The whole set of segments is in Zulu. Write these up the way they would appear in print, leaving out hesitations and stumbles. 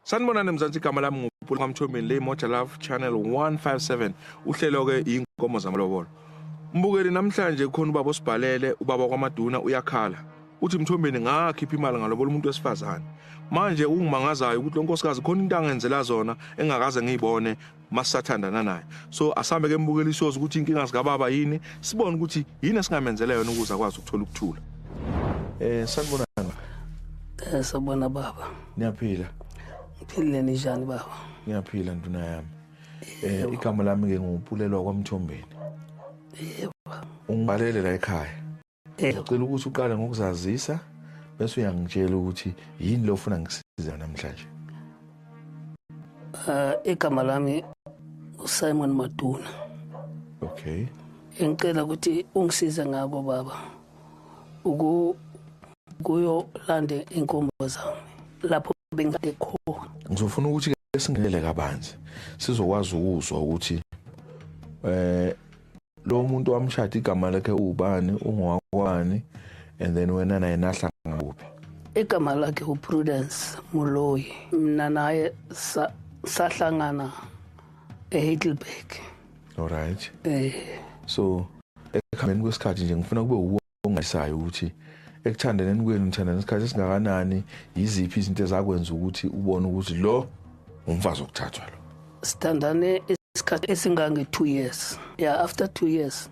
Sanibonani Mzansi, igama lami nguPhula Mthombeni le Moja Love Channel 157 uhlelo ke inkomo zamalobolo. Mbukeli namhlanje khona ubaba osibhalele ubaba kwaMaduna uyakhala. Uthi Mthombeni ngakhipha imali ngalobola umuntu wesifazane. Manje ungimangazayo ukuthi lonkosikazi khona into angenzela zona engakaze ngiyibone masathandana naye. So asambe ke mbukeli ishozi ukuthi inkinga zikababa yini, sibone ukuthi yini esingamenzela yona ukuze akwazi ukuthola ukuthula. Sanibonani. Sabona baba. Niyaphila? Ngiphilile njani baba? Ngiyaphila nduna yami. Igama lami ke nguPhulelwa kwaMthombeni. Yebo. Ungibhalele la ekhaya. Ngicela ukuthi uqale ngokuzazisa bese uyangitshela ukuthi yini lo ufuna ngisiza namhlanje. Igama lami uSimon Maduna. Okay. Ngicela ukuthi ungisize ngako baba. Kuyo lande inkomba zami. Lapho bengade khona. Ngizofuna ukuthi ke singenele kabanzi sizokwazi ukuzwa ukuthi lo muntu wamshada igama lakhe ubani, ungowakwani, and then wena naye nahla ngakuphi? Igama lakhe uPrudence Muloyi. Mina naye sahlangana eHeidelberg. All right. So ekuhambeni kwesikhathi nje ngifuna kube uwo ongasayo ukuthi ekuthandaneni kwenu nithandana isikhathi esingakanani, yiziphi izinto ezakwenza ukuthi ubone ukuthi lo umfazi okuthathwa lo? Sithandane isikhathi esingange 2 years. Yeah, after 2 years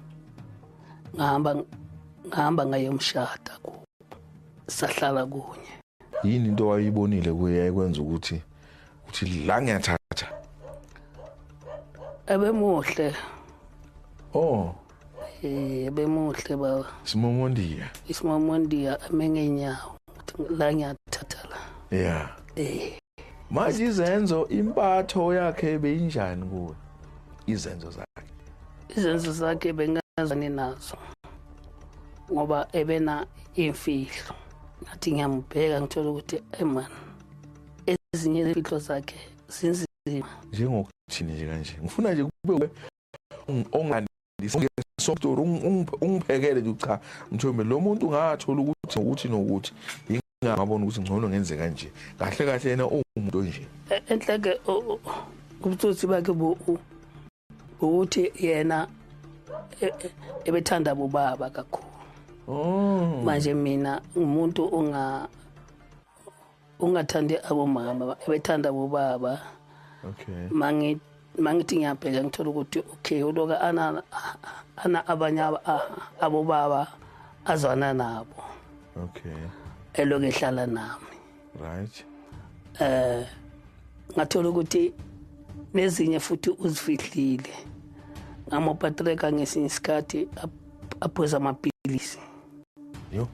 ngahamba ngayomshada ku. Sahlala kunye. Yini into wayibonile kuye ekwenza ukuthi la ngiyathatha? Ebemuhle. Oh. Ebemuhle baba. Isimomondiya amengenyawo. La ngiyathatha la. Yeah. Manje izenzo impatho yakhe beyinjani kuwe? Izenzo zakhe bengazani nazo. Ngoba ebena imfihlo. Ngathi ngiyambheka ngithola ukuthi man ezinye izifihlo zakhe sinzima. Njengokuthini nje kanje. Ngifuna nje kube ongandisi software ungiphekele nje cha Mthombeni lo muntu ngathola ukuthi nokuthi ngingabona ukuthi ngcono ngenze kanje. Kahle kahle yena umuntu nje. Enhleke ubutsotsi bakhe ukuthi yena ebethanda bobaba kakhulu. Manje mina umuntu ungathandi abomama, ebethanda bobaba. Okay. Mangithi ngiyabheka ngithola ukuthi okay uloka ana abanye abobaba azwana nabo. Okay. Eloke ehlala nami. Right. Ngathola ukuthi nezinye futhi uzifihlile. Ngamopatreka ngesinye isikhathi aphuza amapilisi. Yo.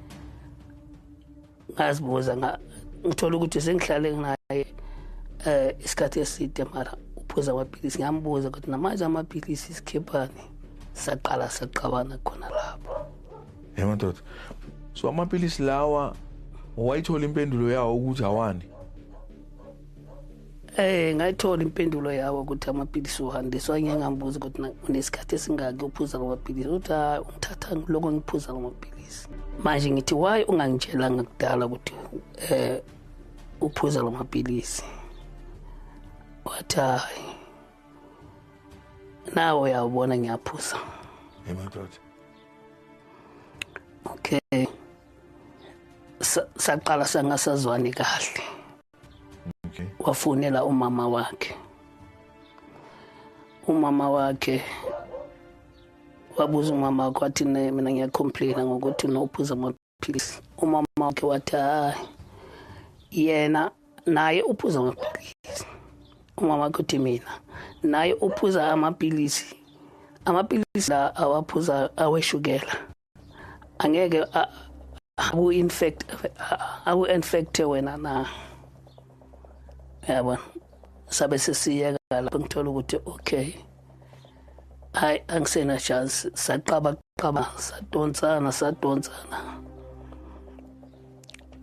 Ngazibuza ngithola ukuthi sengihlale naye isikhathi eside mara uphuza amapilisi. Ngiyambuza ukuthi namanje amapilisi isikhephani. Saqala saqabana khona lapho. Madoda. So amapilisi lawa wayithola impendulo yawo ukuthi awani? Ngayithola impendulo yawo ukuthi amapilisi uhandiswa. Ngiyangambuza ukuthi unesikhathi esingaki uphuza amapilisi. Uthi ungithatha lokho ngiphuza amapilisi. Manje ngithi why ungangitshela ngakudala ukuthi uphuza amapilisi? Wathi nawe uyabona ngiyaphuza. Madoda. Okay. Saqala sangasazwani kahle. Okay. Wafonela umama wakhe. Umama wakhe wabuza umama wakhe wathi mina ngiyacomplaina ngokuthi unophuza amapilisi. Umama wakhe wathi yena naye uphuza amapilisi. Umama wakhe uthi mina naye uphuza amapilisi. Amapilisi la awaphuza aweshukela. Angeke infect wena na. Yabona sabe sesiyeka lapho ngithola ukuthi okay hayi angisena chance. Saqaba sadonsana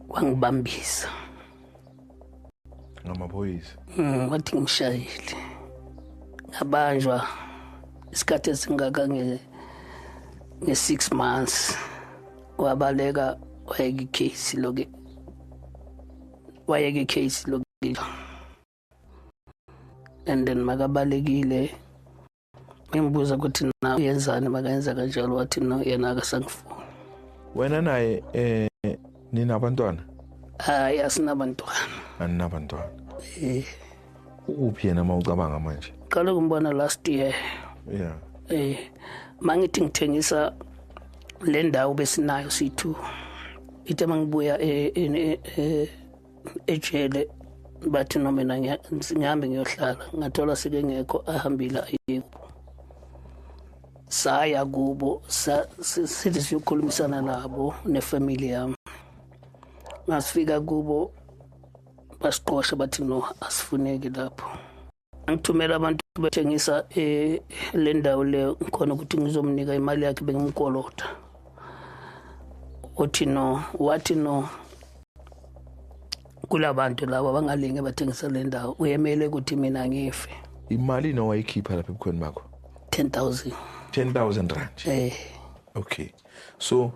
wangibambisa ngamaphoyisa. Wathi ngishayile ngabanjwa isikhathi esingaka nge6 months. Wabaleka wayeka icase loke and then makabalekile ngimbuza ukuthi na uyenzani makayenza kanjalo wathi no yena akasangifuni. Wena naye ninabantwana? Hayi asinabantwana. Aninabantwana. Uphi yena mawucabanga manje? Qala ukumbona last year. Yeah. Mangithi ngithengisa le ndawo besinayo C2. Ithe mangibuya ejele bathi noma mina ngihambe ngiyohlala ngathola sike ngekho ahambile ayekho. Saya kubo sithi siyokhulumisana nabo nefamily yami. Ngasifika kubo basiqosha bathi no asifuneki lapho. Ngithumela abantu bethengisa le ndawo le khona ukuthi ngizomnika imali yakhe bengimkolota. Uthi no wathi no kulabantu labo abangalinge bathengisa le ndawo uyemele ukuthi mina ngife. Imali no wayikhipha lapha ebukhweni bakho? 10,000. 10,000 rand. Okay. So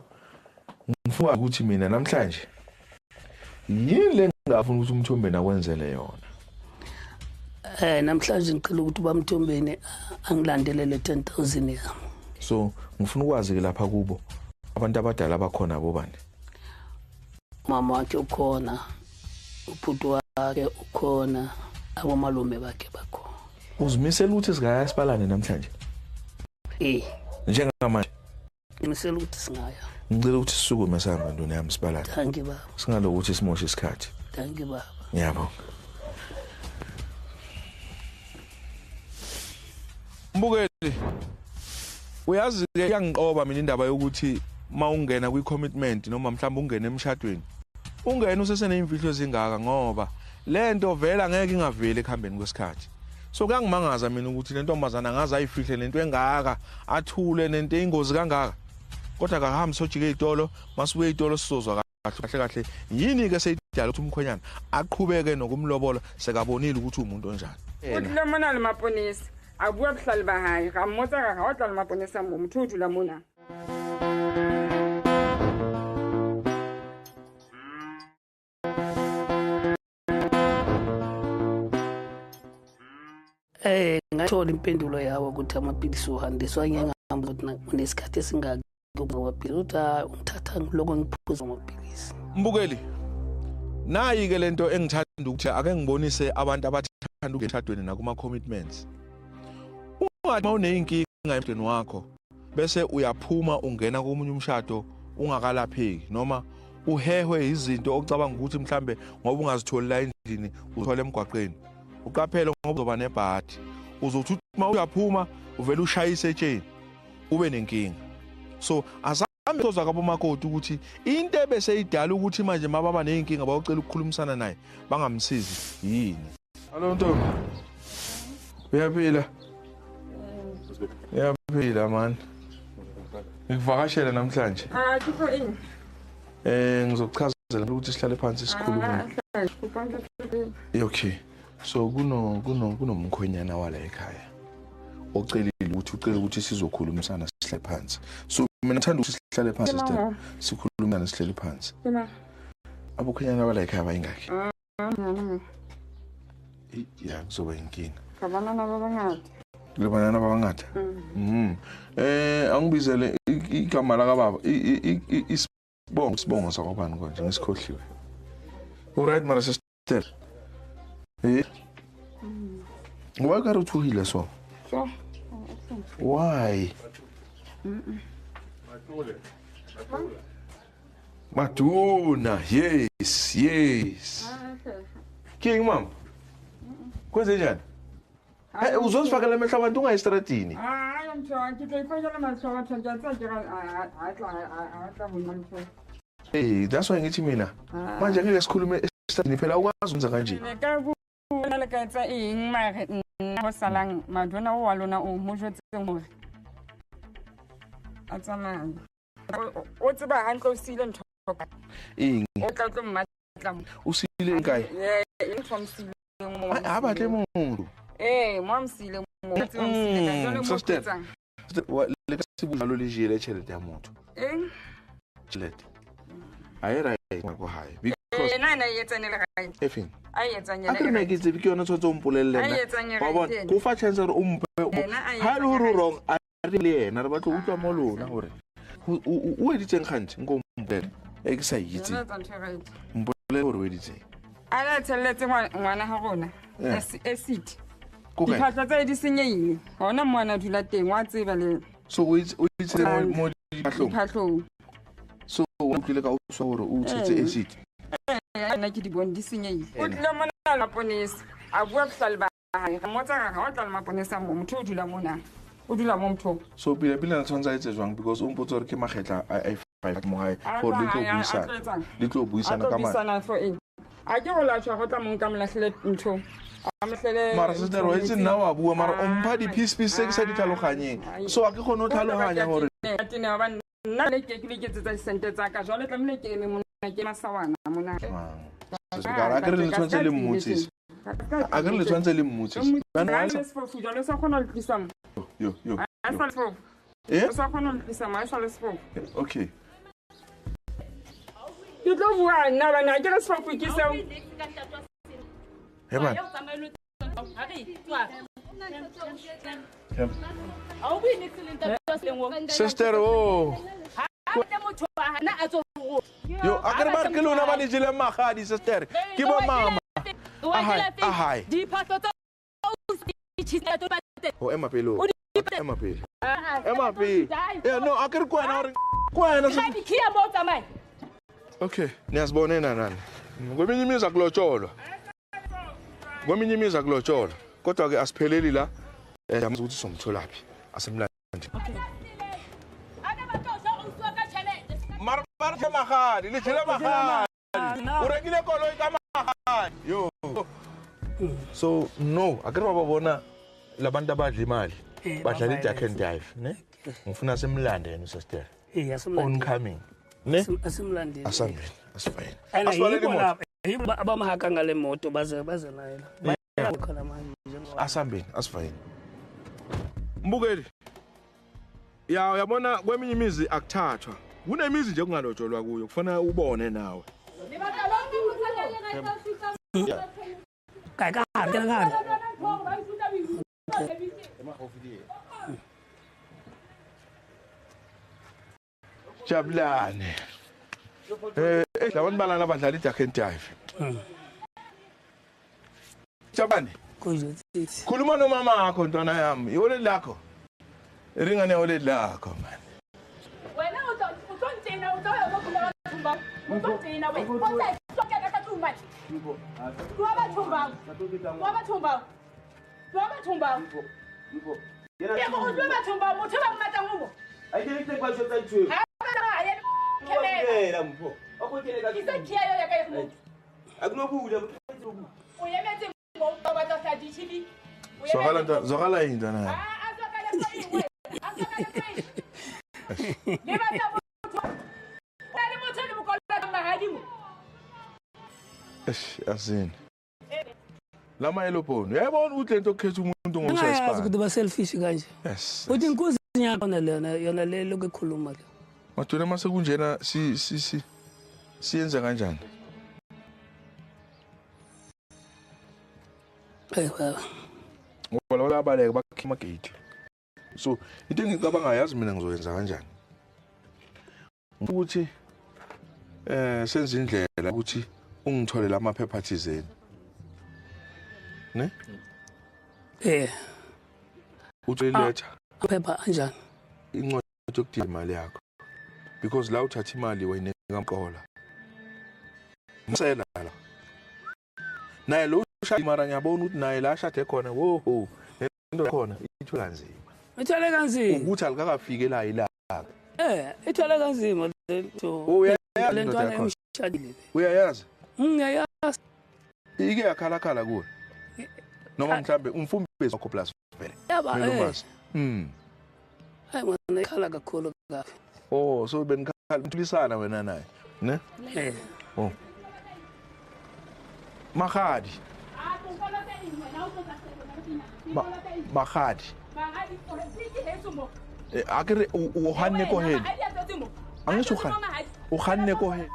ngifuna ukuthi mina namhlanje yini le ngafuna ukuthi uMthombeni akwenzele yona. Namhlanje ngicela ukuthi baMthombeni angilandelele 10,000 yami. So ngifuna ukwazi ke lapha kubo abantu abadala abakhona abobani? Mama wakhe ukhona, ubhuti wakhe ukhona, abomalume bakhe bakho. Uzimisela ukuthi sigaya sipalane namhlanje? Njengamanje ngimisela ukuthi singaya. Ngicela ukuthi sisukume sihamba ndona yami sipalane. Thank baba. Singalo ukuthi simoshe isikhathi. Thank baba. Ngiyabonga. Mbukeli uyazi ke yangiqoba mina indaba yokuthi mawungena kwi-commitment noma mhlawumbe ungene emshadweni ungena useseneyimfihlo ezingaka ngoba lento vela ngeke ingaveli ekhambeni kwesikhathi. So kangimangaza mina ukuthi le ntombazana ngaze ayifihle lento engaka athule nento eingozi kangaka. Kodwa akahambi sojike izitolo masibuye izitolo sizozwa kahle yini ke seyidala ukuthi umkhwenyana aqhubeke nokumlobola sekabonile ukuthi umuntu onjani. Uthi lo mona le maponisa abuya buhlali bahayi gamotsa ka ga otla le maponisa mo motho o dula mona. Ngathola impendulo yawo ukuthi amaphilisi uhandiswa ngengahambi ukuthi unesikhathi esingaki ngomaphilisi uthi ungithatha lokho ngiphuza amaphilisi. Mbukeli nayi ke lento engithanda ukuthi ake ngibonise abantu abathanda ukuthathweni nakuma commitments. Ungathi mawuneyinkinga emhlabeni wakho bese uyaphuma ungena komunye umshado ungakalapheki noma uhehwe izinto ocabanga ukuthi mhlambe ngoba ungazitholi la endlini uthole emgwaqeni. Uqaphele ngoba uzoba nebhadi. Uzothi uma uyaphuma uvela ushayise etsheni ube nenkinga. So azame uzwa kabo makoti ukuthi into ebeseyidala ukuthi manje mababa neyinkinga bayocela ukukhulumisana naye bangamsizi yini. Hallo Ntombi. Uyaphila? Uyaphila man. Ngivakashela namhlanje. Kukho ini? Ngizokuchazela ukuthi sihlale phansi sikhulume. Okay. So kunomkhwenyana wala ekhaya ocelile ukuthi ucela ukuthi sizokhulumisana sihlale phansi. So mina ngithanda ukuthi sihlale phansi sikhulumane sihlale phansi. Abokhwenyana wala ekhaya bayingaki? Ya kuzoba inkinga. Kabanana babangati. Lebanana babangati? Angibizele igama la kababa isibongo sakwabani konje ngesikhohliwe. Alright mara sister. Why can't you heal us all? So. Why? Matuna, yes. King mom. Kwenze njani? Uzosifaka la mehla abantu ungayistratini. Hey, that's why ngithi mina. Manje ngeke sikhulume estratini phela ukwazi ukwenza kanje. Le ka etsa eng mare go salang madona o wa lona o mo jwetseng hore a tsamaya o tseba hantle o sile ntho eng o tla tlo mmatla o sile kae eng tsomsile mo a batle muntu mo msile mo tsomsile sister le ka se bula le jele tšhelete ya motho eng tšhelete a era go hae Nana etsane le gae. Efeng. A etsanye a ke nna ke tsebe ke yona tshotse o mpolelle nna wa bona go fa chance gore o mpe ha le gore wrong a re le yena re batla utlwa mo lona gore o editseng gantsi nko mpolelle e ke sa itse mpolelle gore o editseng a la tshelletse ngwana ga rona acid diphatla tse di senyeile gona mwana dula teng wa tseba le so o itse mo diphatlong so o tlile ka o swa gore o tshetse acid nna ke di bone di senyeile o tlile mona la ponesa a bua bohlale ba hae ga motsa ga o tla le maponesa mo motho o dula mona o dula mo motho so pila na tshwantsha etse jwang because o mpotsa gore ke magetla a 5 mo gae gore le tlo buisana ka buisana for eng a ke go latshwa go tla mong ka molahlele ntho a mehlele mara sister o itse nna wa bua mara o mpha di piece se ke sa di tlhaloganyeng so a ke gone o tlhaloganya gore tene ba nna le ke le ke tsetsa disente tsa ka jwale tlamile ke eme mona ke masawana mona a ke re le tshwantse le mmotsisi a ke re le tshwantse le mmotsisi bana le sefofu jalo sa khona le tlisam yo a sa le sefofu sa khona le tlisam a sa le sefofu okay ke tlo bua nna bana ke re sefofu ke seo Heban. Sister, oh. Yo, agar bar ke lona ba le jile magadi sister. Ke bo mama. Ahai. Oh, Emma pelo. Emma pelo. Emma pelo. Eh no, agar ko na hore. Ko na. Okay, niyazibona nani. Ngominye imiza kulotsholwa. Ngominye imiza kulotsholwa. Kodwa ke asipheleli la. Yamazi ukuthi somtholaphi. Asemlandi. Okay. Mar ke magadi, le tshela magadi. O rekile koloi ka magadi. Yo. So no, akere ba bona labantu abadla imali. Badlala iJack and Dive, ne? Ngifuna semlande yena sister. Oncoming. Ne? Asimlandeni. Asambeni, asifayini. Asifayini lapha. Yibo abamahaka ngale moto baze nayo. Bayakhona manje njengoba. Asambeni, asifayini. Mbukeli. Yabona kweminye imizi akuthathwa. Kunemizi nje kungalotsholwa kuyo, kufanele ubone nawe. Kaya Jabulane. Labantu balana badlala iJack and Dive. Jabane. Kuzothi. Khuluma nomama wakho ntwana yami. Iwole lakho. Ringa newole lakho man. Wena utontsina utoyokukhuluma bathumba. Utontsina we. Konke sonke akathumba. Wabathumba. Yebo uzobathumba muthu bamata ngubo. Ayike kwasho tsayithu. Kemela mpho. Okothelela Isakhiyayo yakayimuntu. Akunobula mthuthu. Uyemetse ngoba tasadishili. Zokala into na. Azokala iwe. Ngibata muthu. Wena muthu libukola mahadimu. Asini. Lama elophono. Uyayibona ukuthi lento okhetha umuntu ngayazi ngosesipha. ukuthi ba selfish kanje. Yes. Uthi inkuzi nyakona lena yona le lokho ekhuluma le. Mathona mase kunjena siyenza kanjani? Ngoba la baleka bakhima gate. So, into engicabanga yazi mina ngizoyenza kanjani. Ukuthi senze indlela ukuthi ungitholele amaphepha thizeni. Ne? Uthi letter. Phepha kanjani? Incwadi yokudila imali yakho. Because la uthatha imali wena ngamqola. Msela la. Naye lo ushaya mara ngiyabona ukuthi naye la shade khona wo into khona ithola nzima. Ithole kanzima. Ukuthi alikakafike la ilanga. Ithole kanzima lento. Uyayazi emshadile. Uyayazi? Ngiyayazi. Ike yakhala kuwe. Noma mhlambe umfumbezi wakho plus vele. Yaba Hayi manje ikhala kakhulu kahle. Oh, so benikhala mthulisana wena naye, ne? Oh. Magadi. Magadi. Akere o hanne ko hen. Angisho khan. O khanne ko hen.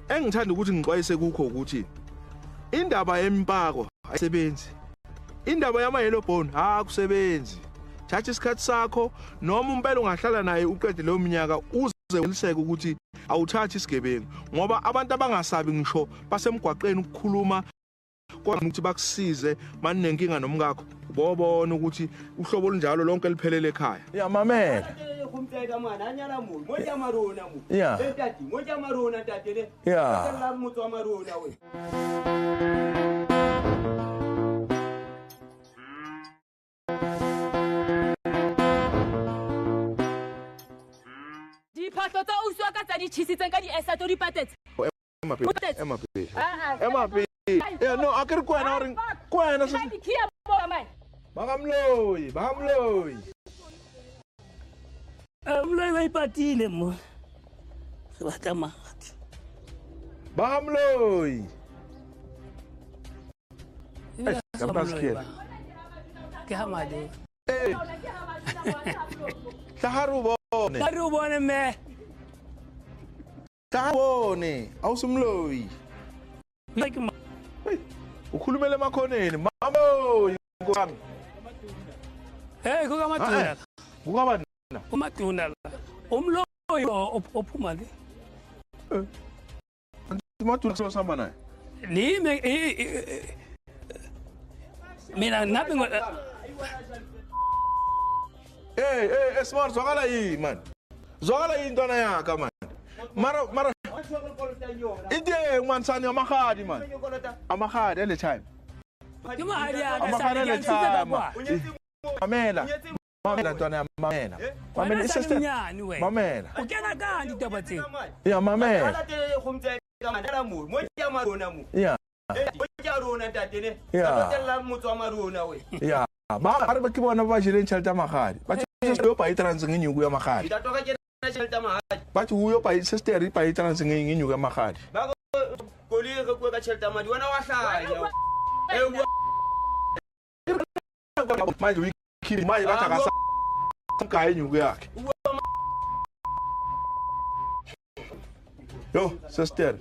engithanda ukuthi ngixwayise kukho ukuthi indaba yempako ayisebenzi. Indaba yama-yellow bone akusebenzi. Thatha isikhathi sakho noma umpela ungahlala naye uqede leyo minyaka uze weliseke ukuthi awuthathi isigebengu ngoba abantu abangasabi ngisho basemgwaqeni ukukhuluma ukuthi bakusize manje nenkinga nomkakho ubobona ukuthi uhlobo olunjalo lonke liphelele ekhaya. Ya mamela. Kumteka mwana anyala mu. Moja marona mu. Ya. Tati, moja marona tati le. Ya. Sala muthu wa marona we. Diphatlo tsa o uswa ka tsa di tšhisitseng ka di-esa to di patetse. Emma P. Yeah, no, akere kwena ore kwena Ka dikhiya mo mama. Bakamloyi. Mloyi wa ipatile mo. Se batla magati. Bakamloyi. Ke hamade. Taharu bone. Taru bone me. Tabone, awusumloyi. Like Ukhulumele emakhoneni, mamoyi ngwami. hey kuka maduna. Ukaba Umaduna la. Umloyi ophuma le. Mathula sosamba naye. Ni me mina nabe Smart zwakala yini man. Zwakala yini ntwana yakhe man. Mara ide ngwansani amahadi man. Amahadi ele time. ke mahadi ya ka Amahadi ele time. Mamela. Mamela ntwana mamela. Mamela isister. Mamela. O kena ka ditaba tse. Ya mamela. Ala kumteka mwana mu. Moja marona mu. Ya. Moja rona tati le. Ya. Sala muthu wa marona we. Ya. Ba ari ba ke bona ba jile ntšhelete magadi. Ba tšhelete yo pa itranse ngenyuku ya magadi. Ndatoka ke na shelta mahadi. Ba tšhuyo pa sister pa itranse ngenyuku ya magadi. Ba koli re kwa ka shelta mahadi wana wa hlaya. Manje uyikhili manje bathi akasa ngaye inyuku yakhe. Yo, sister.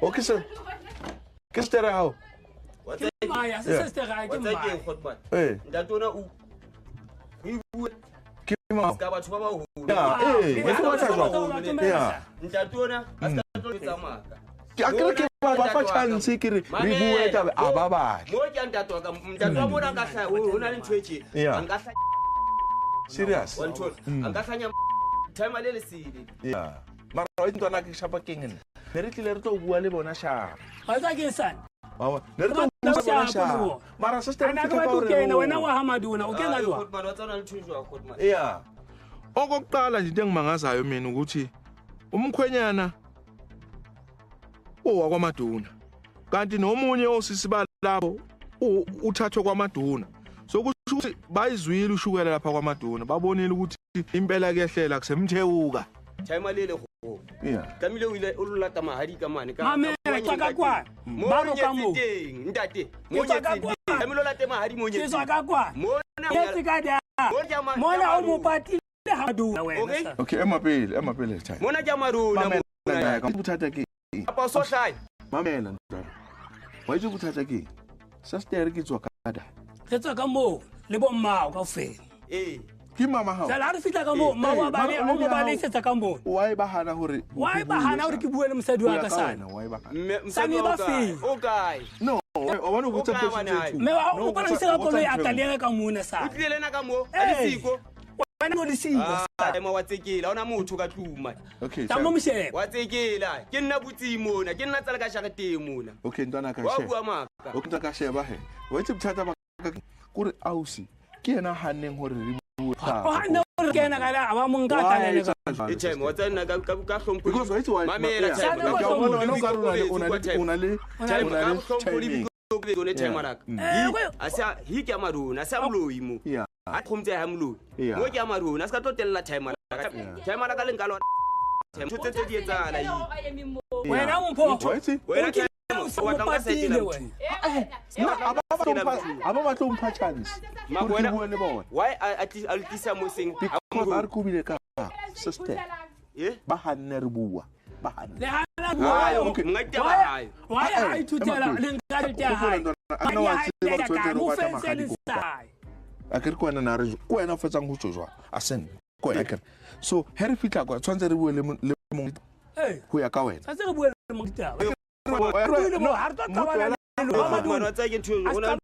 Okay sir. Sister how? Maya sister ga ke What's maya. again khotman? Eh, Ndatona u. kima. Ska batho ba ba ho. Ya, ke batla jwa. Ya. Ndatona aska tlo tsamaka. Ke akere ke ba fa chance ke re re bue tabe ababa. Mo ke ntatwa ka ntatwa bona ka hla o na le ntwetse. Yeah. Anka hla Serious. wantona. Anka hlanya time le sile. Ya. Mara wa ntwana ke shapa kengene. Re tlile re tlo bua le bona sha. Wa tsa ke sana. Mama, re tlo bua sha sha. Mara sister Ana ke ka ka ba tukena hore. wena wa hamaduna o kena jwa. Khotman wa tsana le thujwa khotman. Yeah. Okokuqala nje into engimangazayo mina ukuthi umkhwenyana owakwamaduna kanti nomunye osisi balapho uthathwe kwamaduna sokusho ukuthi bayizwile ushukela lapha kwamaduna babonile ukuthi impela kuyehlela kusemthewuka. Time le go. Yeah. Kamile o ile o lata mahadi ka mane ka. Mame tsaka kwa. Baro ka mo. Ntate. Mo nyetse. Kamile o late mahadi mo Ke nyetse. tsaka kwa. Mona Ke ka dia. Mona o mo patile hamaduna wena. Okay, ema pele time. Mona ke marona mo. Mamela ka buthatha ke. Apa so hlai. Mamela ntwana. Wa itse buthatha ke. Sister ke tswa kada. Ke tsaka mo le bo mmao ka fela. Eh. Ke mama ha. Sala re fitla ka mo mama ba le o mo ba le setsa ka mo. Wa ba hana hore. Wa ba hana hore ke bue le mosadi wa ka sana. Wa ba hana. Sani ba fi. Okay. No, o bona go tsa Me wa o bona se ka koloi a taleng ka mona sa. O tlile na ka mo. A siko. Wena mo disiko. Ah, ma wa tsekela ona motho ka tluma. Okay. Ta mo mshebe. Wa tsekela. Ke nna butsi mona, ke nna tsala ka shareteng mona. Okay, ntwana ka Wa she. bua maka. Okay, ntwana ka she ba he. Wa itse buthatha ba ka kore ausi. Ke yena hanneng hore re bue tha. O hana o kena ka la aba mo nka taleng ka. E time wa tsana ka hlompho. Because wa itse wa Mamela Sana time. wa hlompho. una le One time maraka. Asa hiki ya marona, asa mloyi mo. Yeah. A khomtse ha mloyi. Yeah. Mo ke ya marona, asa tlo tella time maraka. Time maraka le ngalo. Time tshotse di etsala yi. Wena mo pho. Wa itse Wena ke wa tanga setile wena. aba ba tlo mpha chance. Ma Gore ke wena- bue le bona. Why a le tlisa mo seng? Because ba re kubile ka sister. Eh? Ba hanne re bua. le hana Hayi, okay ngayitaba hayi. why I to tell le ngale ya hayi a ke re kwena na re kwena o fetsang go tjojwa a sen kwena ke so he re fitla kwa tshwantse re bue le mong go ya ka wena sa se re bue le mong ditaba Motho wa tsaya ke ntho e nngwe, ho na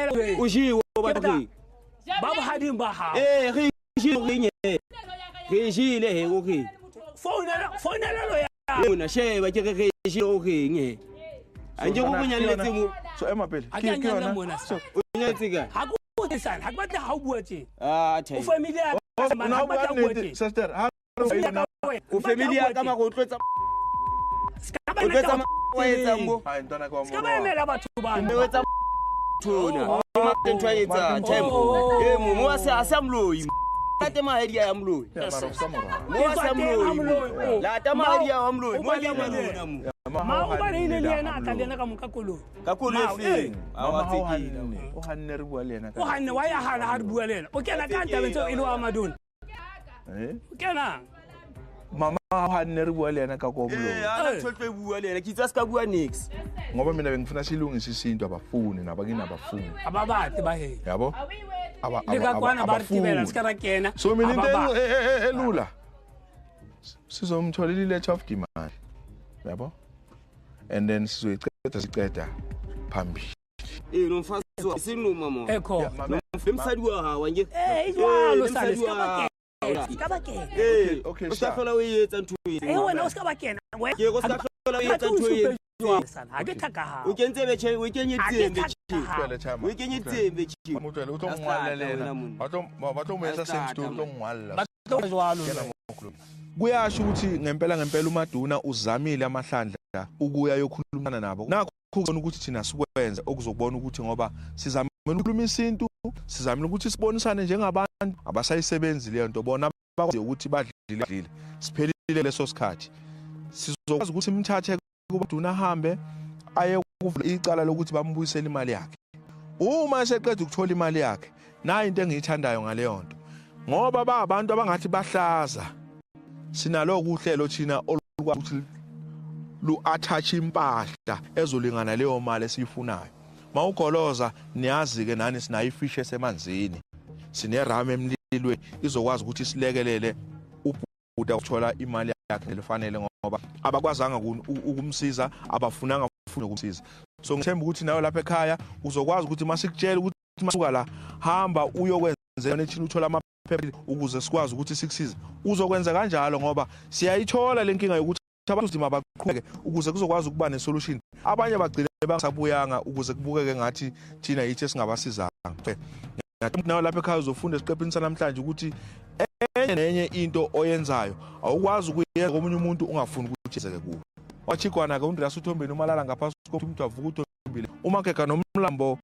le o jewe o batla go ba bohading ba hao re jile re jile he o ke founela ya mona sheba ke re jile o reng anje go bonyalletse mo so ema pele a ke nyana mona so o nyetse ka ha go tsana ha ke batla ha o bua tje thai o family ya na ha batla bua tje sister ha o family ya ka ma go tlotsa o tlotsa wa etsa mo ha ntana kwa mo ka ba emela batho ba o etsa thona ma ntwa etsa tempo mo wa se asamloi tate mahadi ya mloi mo wa samloi la tate mahadi ya mloi mo ya mloi mo ma o ba ile le yena a tla lena ka moka kolong ka kolefeng a wa tsekile o hanne re bua le yena o hanne wa ya hala ha re bua le yena o kena ka tabetso ile wa madona o kena mama o hanne re bua le yena ka ko mlo ana tholwe bua le yena ke tsa ska bua next ngoba mina bengifuna silungise isinto abafuni nabakini abafuni ababate ba he yabo leka kwana ba ritibela ska ra kena so mina into elula sizomtholela letter of demand yabo and then sizoyiqeda phambili nomfazi sinoma mo ekho nomsadi wa hawa nje ijwalo sale ska ba kena okay usahlola uyetsa ntho yini wena uska ba kena ke go sahlola uyetsa ntho yini ha ke thaka ha o kentse bethe o kenye tsembe o kenye tsembe motho le o tlo ngwalela ba tlo mo etsa same story tlo ngwalla jwalo kuyasho ukuthi ngempela uMaduna uzamile amahlandla ukuya yokhulumana nabo nakho ukubona ukuthi thina sikwenze okuzokubona ukuthi ngoba sizamile ukukhuluma isintu sizamile ukuthi sibonisane njengabantu abasayisebenzi leyo nto bona bakwazi ukuthi badlile siphelile leso sikhathi sizokwazi ukuthi imthathe kuMaduna ahambe aye ukuvula icala lokuthi bambuyisele imali yakhe uma eseqeda ukuthola imali yakhe nayo into engiyithandayo ngaleyo nto ngoba ba abantu abangathi bahlaza sinalo kuhlelo thina olukwazi lu attach impahla ezolingana leyo mali esiyifunayo mawugoloza niyazi ke nani sinayo ifish esemanzini sine ram emlilweni izokwazi ukuthi silekelele ubhuda ukuthola imali yakhe lefanele ngoba abakwazanga ukumsiza abafunanga ufuna ukumsiza so ngithemba ukuthi nawe lapha ekhaya uzokwazi ukuthi masikutshela ukuthi masuka la hamba uyokwenza nethina uthola amaphepha ukuze sikwazi ukuthi sikusize uzokwenza kanjalo ngoba siyayithola lenkinga yokuthi abantu sidima baqhubeke ukuze kuzokwazi ukuba nesolution abanye bagcina bangasabuyanga ukuze kubukeke ngathi thina yithi singabasizanga ngathi nawe lapha ekhaya uzofunda esiqepheni sanamhlanje ukuthi enye into oyenzayo awukwazi ukuyenza komunye umuntu ungafuni ukuthi yenzeke kuwe wachikwana ke uNdras uThombeni umalala ngaphasi kokuthi umuntu avuka uThombile uma keka nomlambo.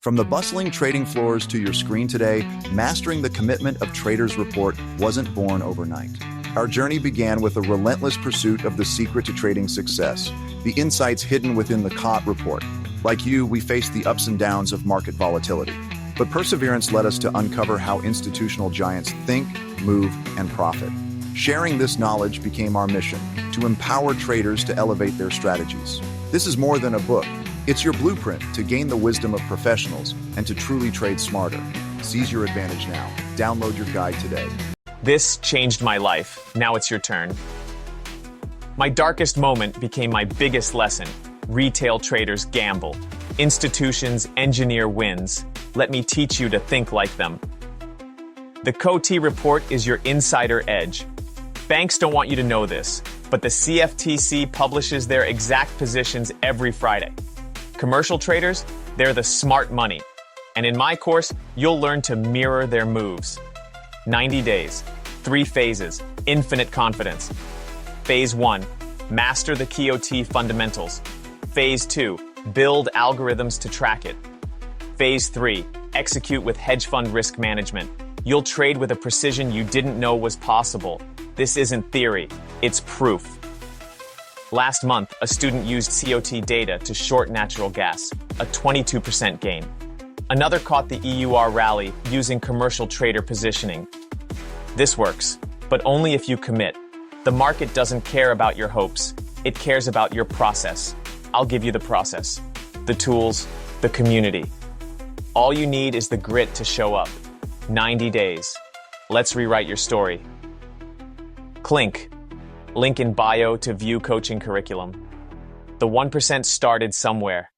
From the bustling trading floors to your screen today, mastering the commitment of Traders Report wasn't born overnight. Our journey began with a relentless pursuit of the secret to trading success, the insights hidden within the COT report. Like you, we faced the ups and downs of market volatility. But perseverance led us to uncover how institutional giants think, move, and profit. Sharing this knowledge became our mission, to empower traders to elevate their strategies. This is more than a book. It's your blueprint to gain the wisdom of professionals and to truly trade smarter. Seize your advantage now. Download your guide today. This changed my life. Now it's your turn. My darkest moment became my biggest lesson. Retail traders gamble. Institutions engineer wins. Let me teach you to think like them. The COT report is your insider edge. Banks don't want you to know this, but the CFTC publishes their exact positions every Friday. Commercial traders, they're the smart money. And in my course, you'll learn to mirror their moves. 90 days, 3 phases, infinite confidence. Phase 1, master the COT fundamentals. Phase 2, build algorithms to track it. Phase 3, execute with hedge fund risk management. You'll trade with a precision you didn't know was possible. This isn't theory, it's proof. Last month, a student used COT data to short natural gas, a 22% gain. Another caught the EUR rally using commercial trader positioning. This works, but only if you commit. The market doesn't care about your hopes. It cares about your process. I'll give you the process, the tools, the community. All you need is the grit to show up. 90 days. Let's rewrite your story. Clink. Link in bio to view coaching curriculum. The 1% started somewhere.